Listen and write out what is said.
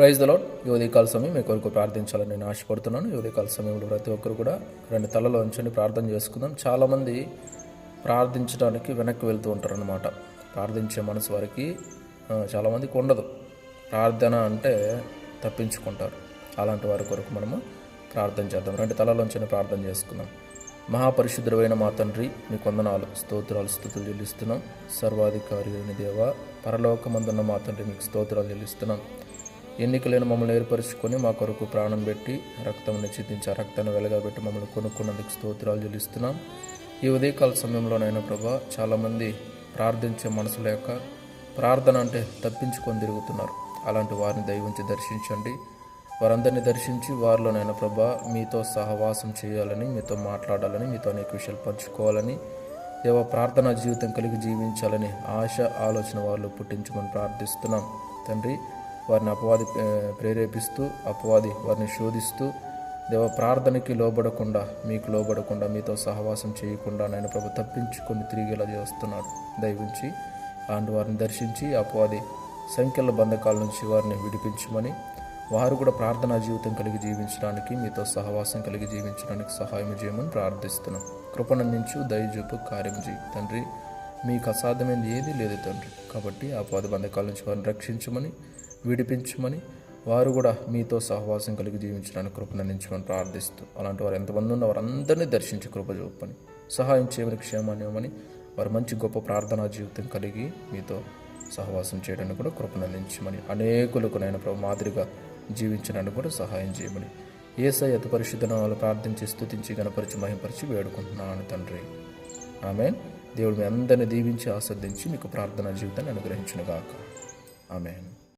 Praise the lord. ఈ ఉదయకాల సమయం మీ కొరకు ప్రార్థించాలని నేను ఆశపడుతున్నాను. ఈ ఉదయకాల సమయంలో ప్రతి ఒక్కరు కూడా 2 తలలో ఉంచండి, ప్రార్థన చేసుకుందాం. చాలామంది ప్రార్థించడానికి వెనక్కి వెళ్తూ ఉంటారనమాట. ప్రార్థించే మనసు వారికి చాలామందికి ఉండదు. ప్రార్థన అంటే తప్పించుకుంటారు. అలాంటి వారి కొరకు మనము ప్రార్థన చేద్దాం. 2 తలలో ఉంచండి, ప్రార్థన చేసుకుందాం. మహాపరిశుద్ధుడైన మా తండ్రి, నీకు వందనాలు, స్తోత్రాలు, స్తుతులు చెల్లిస్తున్నాం. సర్వాధికారి అయిన దేవా, పరలోకమందున్న మా తండ్రి, మీకు స్తోత్రాలు చెల్లిస్తున్నాం. ఎన్నికలైన మమ్మల్ని ఏర్పరచుకొని మా కొరకు ప్రాణం పెట్టి రక్తాన్ని చిందించి ఆ రక్తాన్ని వెలగబెట్టి మమ్మల్ని కొనుక్కున్నందుకు స్తోత్రాలు చెల్లిస్తున్నాం. ఈ ఉదయకాల సమయంలోనైనా ప్రభా, చాలామంది ప్రార్థించే మనసు లేక ప్రార్థన అంటే తప్పించుకొని తిరుగుతున్నారు. అలాంటి వారిని దయవుంచి దర్శించండి. వారందరినీ దర్శించి వారిలోనైనా ప్రభా మీతో సహవాసం చేయాలని, మీతో మాట్లాడాలని, మీతో అనేక విషయాలు పంచుకోవాలని, దేవ ప్రార్థనా జీవితం కలిగి జీవించాలని ఆశ ఆలోచన వారిలో పుట్టించమని ప్రార్థిస్తున్నాం. తండ్రి, వారిని అపవాది ప్రేరేపిస్తూ, అపవాది వారిని శోధిస్తూ, దేవ ప్రార్థనకి లోబడకుండా, మీకు లోబడకుండా, మీతో సహవాసం చేయకుండా నాయన ప్రభు తప్పించుకొని తిరిగేలా చేస్తున్నాడు. దయవుంచి అలాంటి వారిని దర్శించి అపవాది సంఖ్యల బంధకాల నుంచి వారిని విడిపించమని, వారు కూడా ప్రార్థనా జీవితం కలిగి జీవించడానికి, మీతో సహవాసం కలిగి జీవించడానికి సహాయం చేయమని ప్రార్థిస్తున్నాం. కృపణందించు, దయచూపు, కార్యం చేయి తండ్రి. మీకు అసాధ్యమైనది ఏదీ లేదు తండ్రి. కాబట్టి అపవాది బంధకాల నుంచి వారిని రక్షించమని, విడిపించమని, వారు కూడా మీతో సహవాసం కలిగి జీవించడానికి కృపణందించమని ప్రార్థిస్తూ, అలాంటి వారు ఎంతమంది ఉన్న వారందరినీ దర్శించి కృప చూపని, సహాయం చేయమని, క్షేమాన్ని ఇవ్వమని, వారు మంచి గొప్ప ప్రార్థనా జీవితం కలిగి మీతో సహవాసం చేయడానికి కూడా కృపణందించమని, అనేకులకు నైనా ప్రభు మాదిరిగా జీవించడానికి కూడా సహాయం చేయమని, యేసయ్య అతి పరిశుద్ధ నామములో ప్రార్థించి, స్తుతించి, గణపరిచి, మహింపరిచి వేడుకుంటున్నాను తండ్రి. ఆమేన్. దేవుడు మీ అందరిని దీవించి ఆస్వాదించి మీకు ప్రార్థనా జీవితాన్ని అనుగ్రహించును గాక. ఆమేన్.